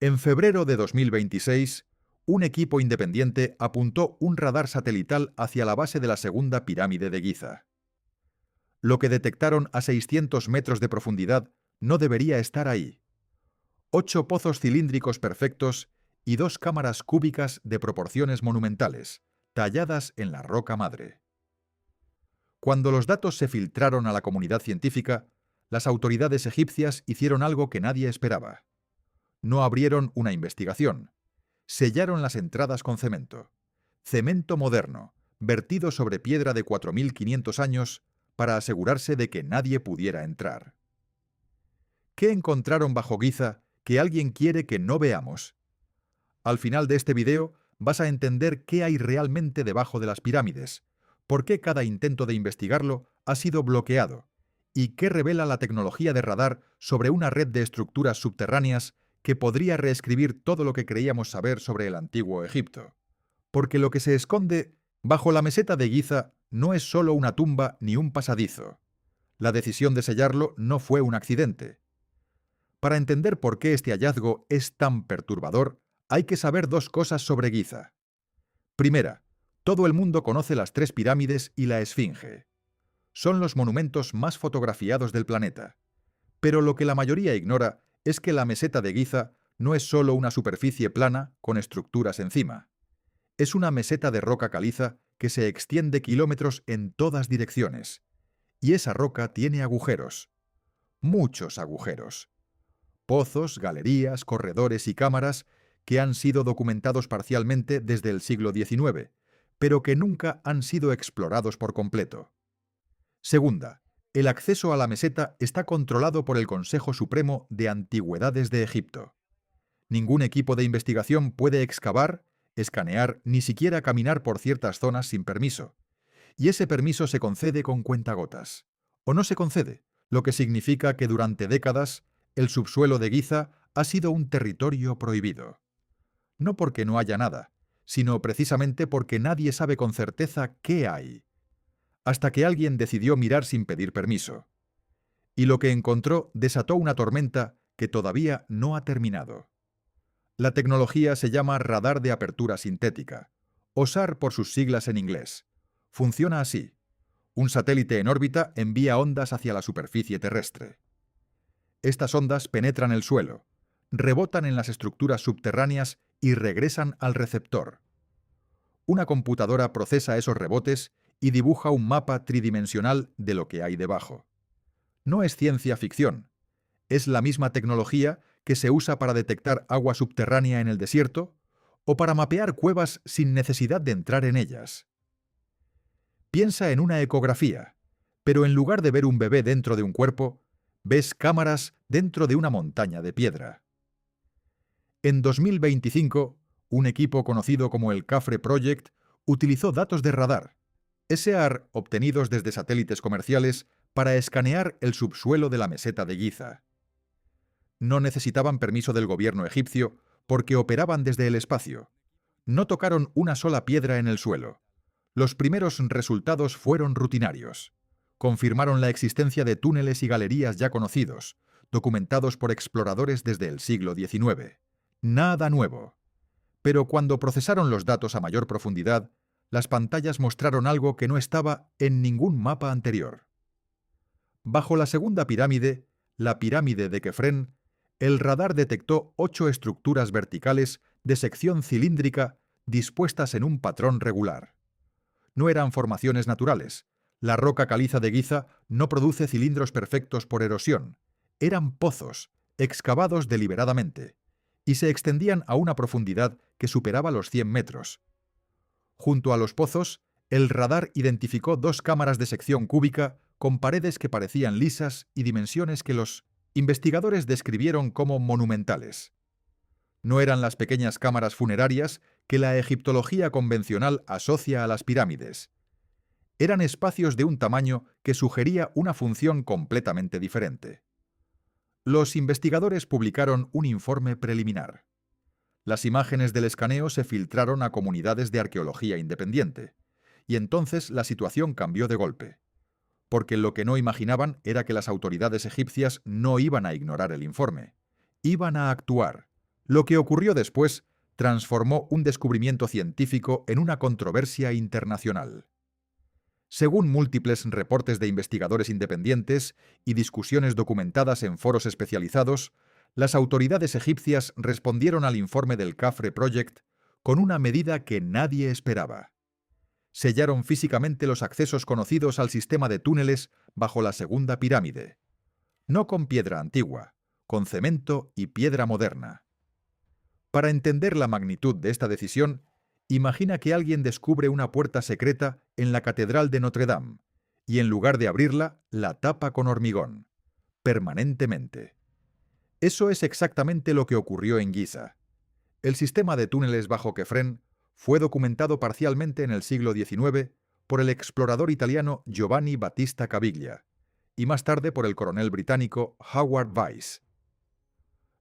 En febrero de 2026, un equipo independiente apuntó un radar satelital hacia la base de la segunda pirámide de Giza. Lo que detectaron a 600 metros de profundidad no debería estar ahí. 8 pozos cilíndricos perfectos y 2 cámaras cúbicas de proporciones monumentales, talladas en la roca madre. Cuando los datos se filtraron a la comunidad científica, las autoridades egipcias hicieron algo que nadie esperaba. No abrieron una investigación. Sellaron las entradas con cemento. Cemento moderno, vertido sobre piedra de 4.500 años para asegurarse de que nadie pudiera entrar. ¿Qué encontraron bajo Giza que alguien quiere que no veamos? Al final de este video vas a entender qué hay realmente debajo de las pirámides, por qué cada intento de investigarlo ha sido bloqueado y qué revela la tecnología de radar sobre una red de estructuras subterráneas que podría reescribir todo lo que creíamos saber sobre el antiguo Egipto. Porque lo que se esconde bajo la meseta de Giza no es solo una tumba ni un pasadizo. La decisión de sellarlo no fue un accidente. Para entender por qué este hallazgo es tan perturbador, hay que saber dos cosas sobre Giza. Primera, todo el mundo conoce las 3 pirámides y la Esfinge. Son los monumentos más fotografiados del planeta. Pero lo que la mayoría ignora es que la meseta de Giza no es solo una superficie plana con estructuras encima. Es una meseta de roca caliza que se extiende kilómetros en todas direcciones. Y esa roca tiene agujeros. Muchos agujeros. Pozos, galerías, corredores y cámaras que han sido documentados parcialmente desde el siglo XIX, pero que nunca han sido explorados por completo. Segunda, el acceso a la meseta está controlado por el Consejo Supremo de Antigüedades de Egipto. Ningún equipo de investigación puede excavar, escanear, ni siquiera caminar por ciertas zonas sin permiso. Y ese permiso se concede con cuentagotas. O no se concede, lo que significa que durante décadas el subsuelo de Giza ha sido un territorio prohibido. No porque no haya nada, sino precisamente porque nadie sabe con certeza qué hay. Hasta que alguien decidió mirar sin pedir permiso. Y lo que encontró desató una tormenta que todavía no ha terminado. La tecnología se llama radar de apertura sintética, o SAR por sus siglas en inglés. Funciona así. Un satélite en órbita envía ondas hacia la superficie terrestre. Estas ondas penetran el suelo, rebotan en las estructuras subterráneas y regresan al receptor. Una computadora procesa esos rebotes y dibuja un mapa tridimensional de lo que hay debajo. No es ciencia ficción. Es la misma tecnología que se usa para detectar agua subterránea en el desierto o para mapear cuevas sin necesidad de entrar en ellas. Piensa en una ecografía, pero en lugar de ver un bebé dentro de un cuerpo, ves cámaras dentro de una montaña de piedra. En 2025, un equipo conocido como el CAFRE Project utilizó datos de radar, SAR obtenidos desde satélites comerciales, para escanear el subsuelo de la meseta de Giza. No necesitaban permiso del gobierno egipcio porque operaban desde el espacio. No tocaron una sola piedra en el suelo. Los primeros resultados fueron rutinarios. Confirmaron la existencia de túneles y galerías ya conocidos, documentados por exploradores desde el siglo XIX. Nada nuevo. Pero cuando procesaron los datos a mayor profundidad, las pantallas mostraron algo que no estaba en ningún mapa anterior. Bajo la segunda pirámide, la pirámide de Kefren, el radar detectó 8 estructuras verticales de sección cilíndrica dispuestas en un patrón regular. No eran formaciones naturales. La roca caliza de Giza no produce cilindros perfectos por erosión. Eran pozos, excavados deliberadamente, y se extendían a una profundidad que superaba los 100 metros. Junto a los pozos, el radar identificó 2 cámaras de sección cúbica con paredes que parecían lisas y dimensiones que los investigadores describieron como monumentales. No eran las pequeñas cámaras funerarias que la egiptología convencional asocia a las pirámides. Eran espacios de un tamaño que sugería una función completamente diferente. Los investigadores publicaron un informe preliminar. Las imágenes del escaneo se filtraron a comunidades de arqueología independiente, y entonces la situación cambió de golpe, porque lo que no imaginaban era que las autoridades egipcias no iban a ignorar el informe. Iban a actuar, Lo que ocurrió después transformó un descubrimiento científico en una controversia internacional. Según múltiples reportes de investigadores independientes y discusiones documentadas en foros especializados, las autoridades egipcias respondieron al informe del Khafre Project con una medida que nadie esperaba. Sellaron físicamente los accesos conocidos al sistema de túneles bajo la segunda pirámide. No con piedra antigua, con cemento y piedra moderna. Para entender la magnitud de esta decisión, imagina que alguien descubre una puerta secreta en la Catedral de Notre Dame y en lugar de abrirla, la tapa con hormigón, permanentemente. Eso es exactamente lo que ocurrió en Giza. El sistema de túneles bajo Kefren fue documentado parcialmente en el siglo XIX por el explorador italiano Giovanni Battista Caviglia y más tarde por el coronel británico Howard Weiss.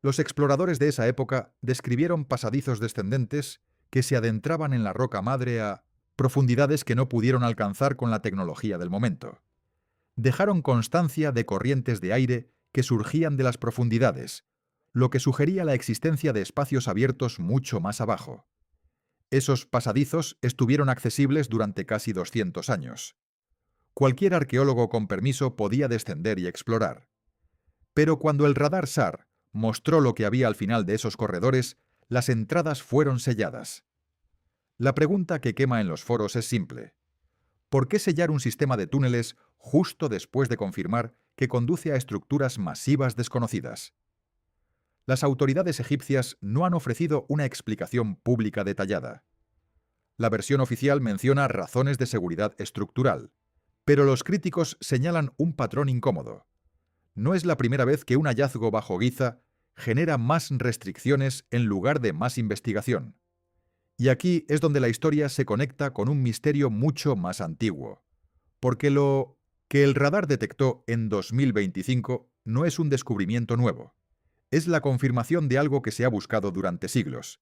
Los exploradores de esa época describieron pasadizos descendentes que se adentraban en la roca madre a profundidades que no pudieron alcanzar con la tecnología del momento. Dejaron constancia de corrientes de aire que surgían de las profundidades, lo que sugería la existencia de espacios abiertos mucho más abajo. Esos pasadizos estuvieron accesibles durante casi 200 años. Cualquier arqueólogo con permiso podía descender y explorar. Pero cuando el radar SAR mostró lo que había al final de esos corredores, las entradas fueron selladas. La pregunta que quema en los foros es simple. ¿Por qué sellar un sistema de túneles justo después de confirmar que conduce a estructuras masivas desconocidas? Las autoridades egipcias no han ofrecido una explicación pública detallada. La versión oficial menciona razones de seguridad estructural, pero los críticos señalan un patrón incómodo. No es la primera vez que un hallazgo bajo Giza genera más restricciones en lugar de más investigación. Y aquí es donde la historia se conecta con un misterio mucho más antiguo. Porque lo que el radar detectó en 2025 no es un descubrimiento nuevo. Es la confirmación de algo que se ha buscado durante siglos,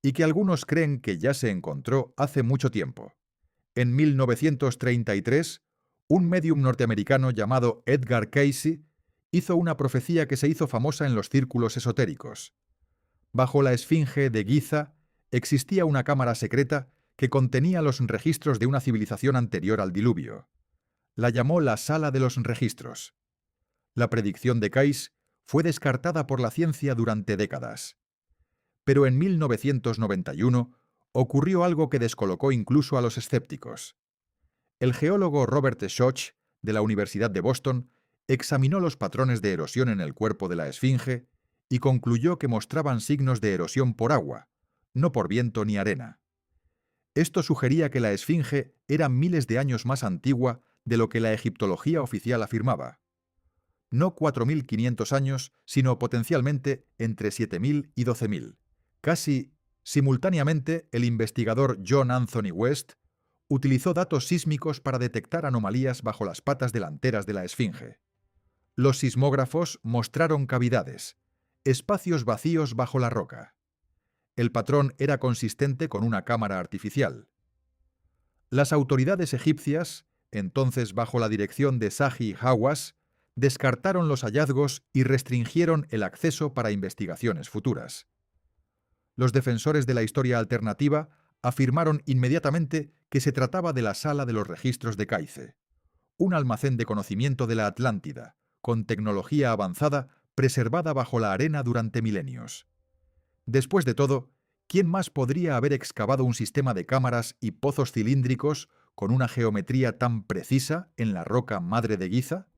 y que algunos creen que ya se encontró hace mucho tiempo. En 1933, un médium norteamericano llamado Edgar Cayce hizo una profecía que se hizo famosa en los círculos esotéricos. Bajo la Esfinge de Giza existía una cámara secreta que contenía los registros de una civilización anterior al diluvio. La llamó la Sala de los Registros. La predicción de Cayce fue descartada por la ciencia durante décadas. Pero en 1991 ocurrió algo que descolocó incluso a los escépticos. El geólogo Robert Schoch, de la Universidad de Boston, examinó los patrones de erosión en el cuerpo de la Esfinge y concluyó que mostraban signos de erosión por agua, no por viento ni arena. Esto sugería que la Esfinge era miles de años más antigua de lo que la egiptología oficial afirmaba. No 4.500 años, sino potencialmente entre 7.000 y 12.000. Casi simultáneamente, el investigador John Anthony West utilizó datos sísmicos para detectar anomalías bajo las patas delanteras de la Esfinge. Los sismógrafos mostraron cavidades, espacios vacíos bajo la roca. El patrón era consistente con una cámara artificial. Las autoridades egipcias, entonces bajo la dirección de Zahi Hawass, descartaron los hallazgos y restringieron el acceso para investigaciones futuras. Los defensores de la historia alternativa afirmaron inmediatamente que se trataba de la Sala de los Registros de Cayce, un almacén de conocimiento de la Atlántida, con tecnología avanzada preservada bajo la arena durante milenios. Después de todo, ¿quién más podría haber excavado un sistema de cámaras y pozos cilíndricos con una geometría tan precisa en la roca madre de Giza?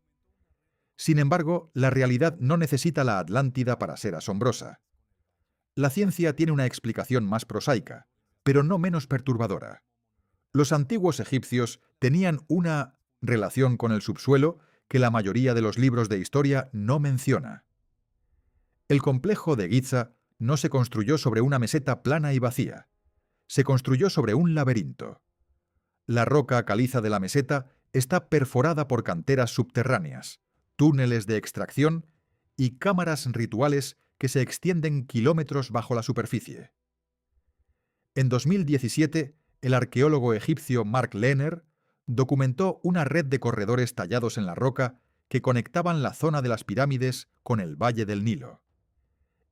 Sin embargo, la realidad no necesita la Atlántida para ser asombrosa. La ciencia tiene una explicación más prosaica, pero no menos perturbadora. Los antiguos egipcios tenían una relación con el subsuelo que la mayoría de los libros de historia no menciona. El complejo de Giza no se construyó sobre una meseta plana y vacía. Se construyó sobre un laberinto. La roca caliza de la meseta está perforada por canteras subterráneas, túneles de extracción y cámaras rituales que se extienden kilómetros bajo la superficie. En 2017, el arqueólogo egipcio Mark Lehner documentó una red de corredores tallados en la roca que conectaban la zona de las pirámides con el Valle del Nilo.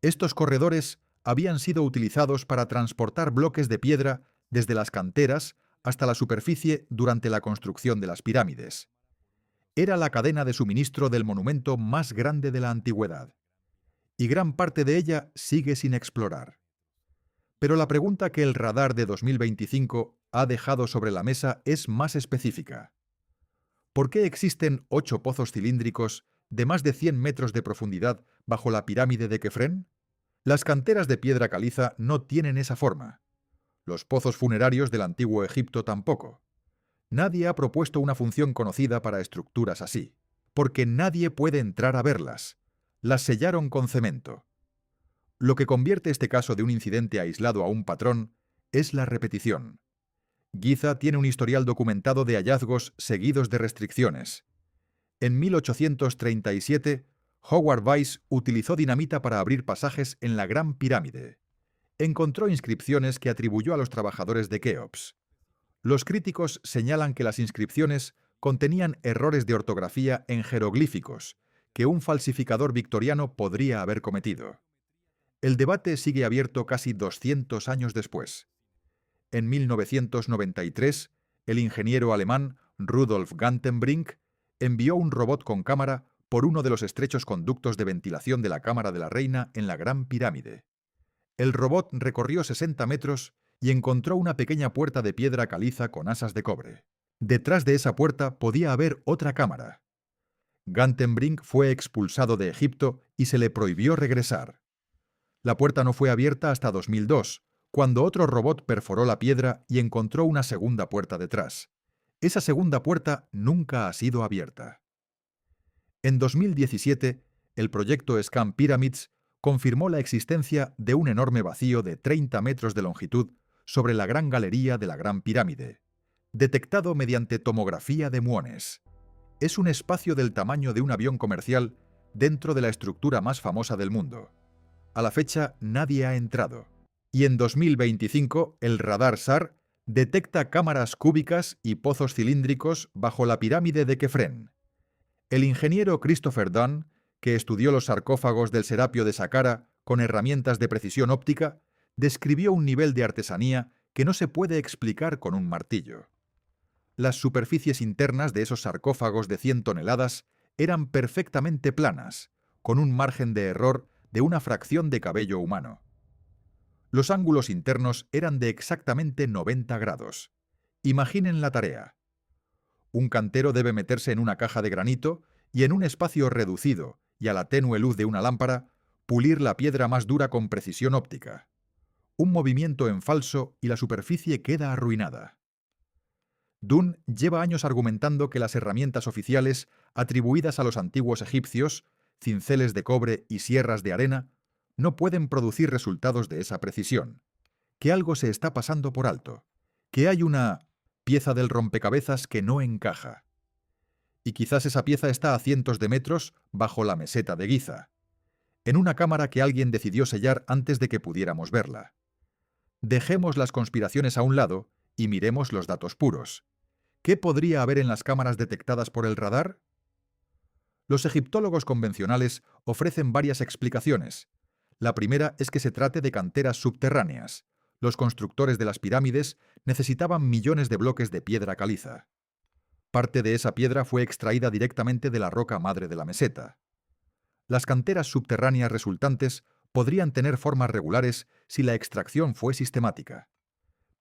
Estos corredores habían sido utilizados para transportar bloques de piedra desde las canteras hasta la superficie durante la construcción de las pirámides. Era la cadena de suministro del monumento más grande de la antigüedad, y gran parte de ella sigue sin explorar. Pero la pregunta que el radar de 2025 ha dejado sobre la mesa es más específica. ¿Por qué existen 8 pozos cilíndricos de más de 100 metros de profundidad bajo la pirámide de Kefren? Las canteras de piedra caliza no tienen esa forma. Los pozos funerarios del antiguo Egipto tampoco. Nadie ha propuesto una función conocida para estructuras así, porque nadie puede entrar a verlas. Las sellaron con cemento. Lo que convierte este caso de un incidente aislado a un patrón es la repetición. Giza tiene un historial documentado de hallazgos seguidos de restricciones. En 1837, Howard Weiss utilizó dinamita para abrir pasajes en la Gran Pirámide. Encontró inscripciones que atribuyó a los trabajadores de Keops. Los críticos señalan que las inscripciones contenían errores de ortografía en jeroglíficos que un falsificador victoriano podría haber cometido. El debate sigue abierto casi 200 años después. En 1993, el ingeniero alemán Rudolf Gantenbrink envió un robot con cámara por uno de los estrechos conductos de ventilación de la Cámara de la Reina en la Gran Pirámide. El robot recorrió 60 metros y encontró una pequeña puerta de piedra caliza con asas de cobre. Detrás de esa puerta podía haber otra cámara. Gantenbrink fue expulsado de Egipto y se le prohibió regresar. La puerta no fue abierta hasta 2002, cuando otro robot perforó la piedra y encontró una segunda puerta detrás. Esa segunda puerta nunca ha sido abierta. En 2017, el proyecto Scan Pyramids confirmó la existencia de un enorme vacío de 30 metros de longitud sobre la gran galería de la Gran Pirámide, detectado mediante tomografía de muones. Es un espacio del tamaño de un avión comercial dentro de la estructura más famosa del mundo. A la fecha, nadie ha entrado. Y en 2025, el radar SAR detecta cámaras cúbicas y pozos cilíndricos bajo la pirámide de Kefren. El ingeniero Christopher Dunn, que estudió los sarcófagos del Serapio de Saqqara con herramientas de precisión óptica, describió un nivel de artesanía que no se puede explicar con un martillo. Las superficies internas de esos sarcófagos de 100 toneladas eran perfectamente planas, con un margen de error de una fracción de cabello humano. Los ángulos internos eran de exactamente 90 grados. Imaginen la tarea. Un cantero debe meterse en una caja de granito y en un espacio reducido y a la tenue luz de una lámpara, pulir la piedra más dura con precisión óptica. Un movimiento en falso y la superficie queda arruinada. Dunn lleva años argumentando que las herramientas oficiales atribuidas a los antiguos egipcios, cinceles de cobre y sierras de arena, no pueden producir resultados de esa precisión, que algo se está pasando por alto, que hay una pieza del rompecabezas que no encaja. Y quizás esa pieza está a cientos de metros bajo la meseta de Giza, en una cámara que alguien decidió sellar antes de que pudiéramos verla. Dejemos las conspiraciones a un lado y miremos los datos puros. ¿Qué podría haber en las cámaras detectadas por el radar? Los egiptólogos convencionales ofrecen varias explicaciones. La primera es que se trate de canteras subterráneas. Los constructores de las pirámides necesitaban millones de bloques de piedra caliza. Parte de esa piedra fue extraída directamente de la roca madre de la meseta. Las canteras subterráneas resultantes podrían tener formas regulares si la extracción fue sistemática.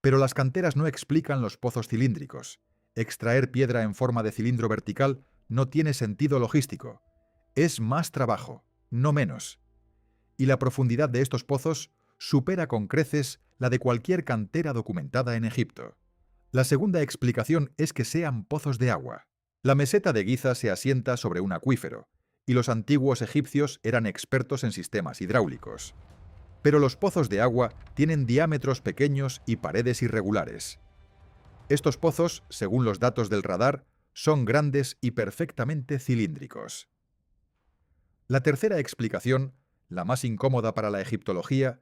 Pero las canteras no explican los pozos cilíndricos. Extraer piedra en forma de cilindro vertical no tiene sentido logístico. Es más trabajo, no menos. Y la profundidad de estos pozos supera con creces la de cualquier cantera documentada en Egipto. La segunda explicación es que sean pozos de agua. La meseta de Giza se asienta sobre un acuífero, y los antiguos egipcios eran expertos en sistemas hidráulicos. Pero los pozos de agua tienen diámetros pequeños y paredes irregulares. Estos pozos, según los datos del radar, son grandes y perfectamente cilíndricos. La tercera explicación, la más incómoda para la egiptología,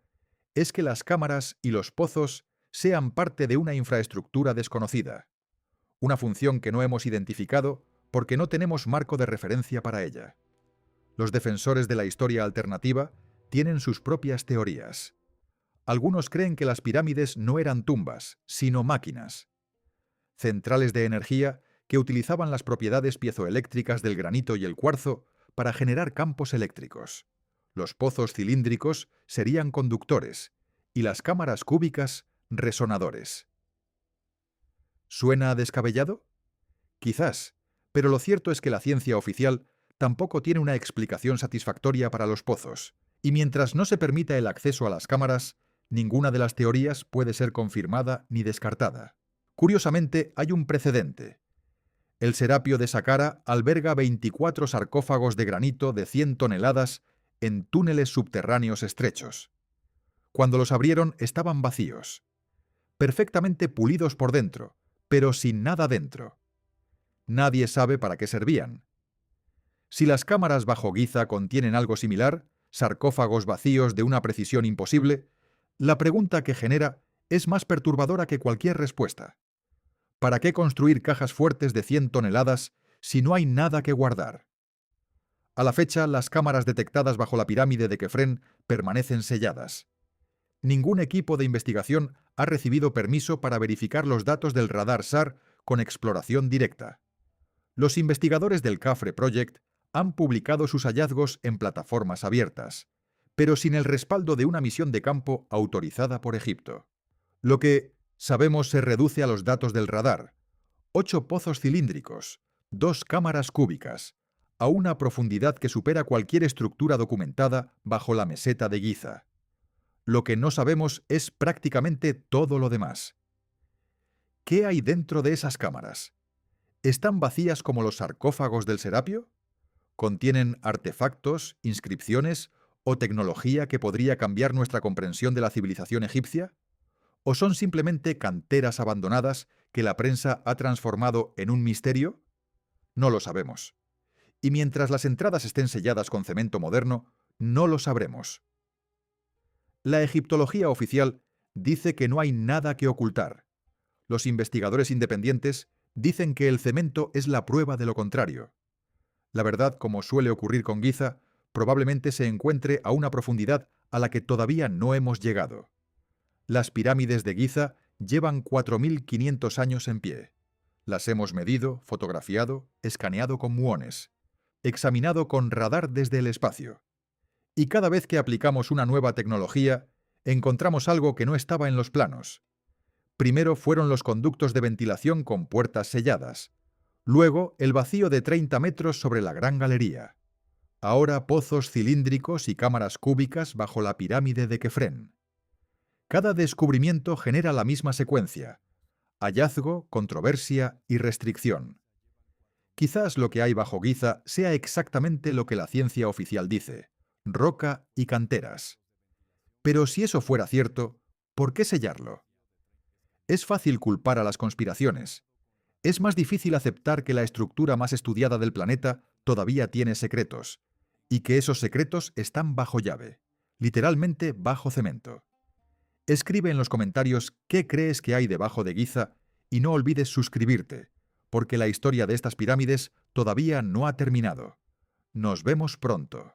es que las cámaras y los pozos sean parte de una infraestructura desconocida, una función que no hemos identificado porque no tenemos marco de referencia para ella. Los defensores de la historia alternativa tienen sus propias teorías. Algunos creen que las pirámides no eran tumbas, sino máquinas. Centrales de energía que utilizaban las propiedades piezoeléctricas del granito y el cuarzo para generar campos eléctricos. Los pozos cilíndricos serían conductores y las cámaras cúbicas resonadores. ¿Suena descabellado? Quizás, pero lo cierto es que la ciencia oficial tampoco tiene una explicación satisfactoria para los pozos, y mientras no se permita el acceso a las cámaras, ninguna de las teorías puede ser confirmada ni descartada. Curiosamente, hay un precedente. El Serapio de Saqqara alberga 24 sarcófagos de granito de 100 toneladas en túneles subterráneos estrechos. Cuando los abrieron estaban vacíos, perfectamente pulidos por dentro, pero sin nada dentro. Nadie sabe para qué servían. Si las cámaras bajo Giza contienen algo similar, sarcófagos vacíos de una precisión imposible, la pregunta que genera es más perturbadora que cualquier respuesta. ¿Para qué construir cajas fuertes de 100 toneladas si no hay nada que guardar? A la fecha, las cámaras detectadas bajo la pirámide de Kefren permanecen selladas. Ningún equipo de investigación ha recibido permiso para verificar los datos del radar SAR con exploración directa. Los investigadores del Khafre Project han publicado sus hallazgos en plataformas abiertas, pero sin el respaldo de una misión de campo autorizada por Egipto. Lo que sabemos se reduce a los datos del radar: 8 pozos cilíndricos, 2 cámaras cúbicas, a una profundidad que supera cualquier estructura documentada bajo la meseta de Giza. Lo que no sabemos es prácticamente todo lo demás. ¿Qué hay dentro de esas cámaras? ¿Están vacías como los sarcófagos del Serapio? ¿Contienen artefactos, inscripciones o tecnología que podría cambiar nuestra comprensión de la civilización egipcia? ¿O son simplemente canteras abandonadas que la prensa ha transformado en un misterio? No lo sabemos. Y mientras las entradas estén selladas con cemento moderno, no lo sabremos. La egiptología oficial dice que no hay nada que ocultar. Los investigadores independientes dicen que el cemento es la prueba de lo contrario. La verdad, como suele ocurrir con Giza, probablemente se encuentre a una profundidad a la que todavía no hemos llegado. Las pirámides de Giza llevan 4.500 años en pie. Las hemos medido, fotografiado, escaneado con muones, examinado con radar desde el espacio. Y cada vez que aplicamos una nueva tecnología, encontramos algo que no estaba en los planos. Primero fueron los conductos de ventilación con puertas selladas. Luego, el vacío de 30 metros sobre la Gran Galería. Ahora pozos cilíndricos y cámaras cúbicas bajo la pirámide de Kefren. Cada descubrimiento genera la misma secuencia: hallazgo, controversia y restricción. Quizás lo que hay bajo Giza sea exactamente lo que la ciencia oficial dice: roca y canteras. Pero si eso fuera cierto, ¿por qué sellarlo? Es fácil culpar a las conspiraciones. Es más difícil aceptar que la estructura más estudiada del planeta todavía tiene secretos, y que esos secretos están bajo llave, literalmente bajo cemento. Escribe en los comentarios qué crees que hay debajo de Giza y no olvides suscribirte, porque la historia de estas pirámides todavía no ha terminado. Nos vemos pronto.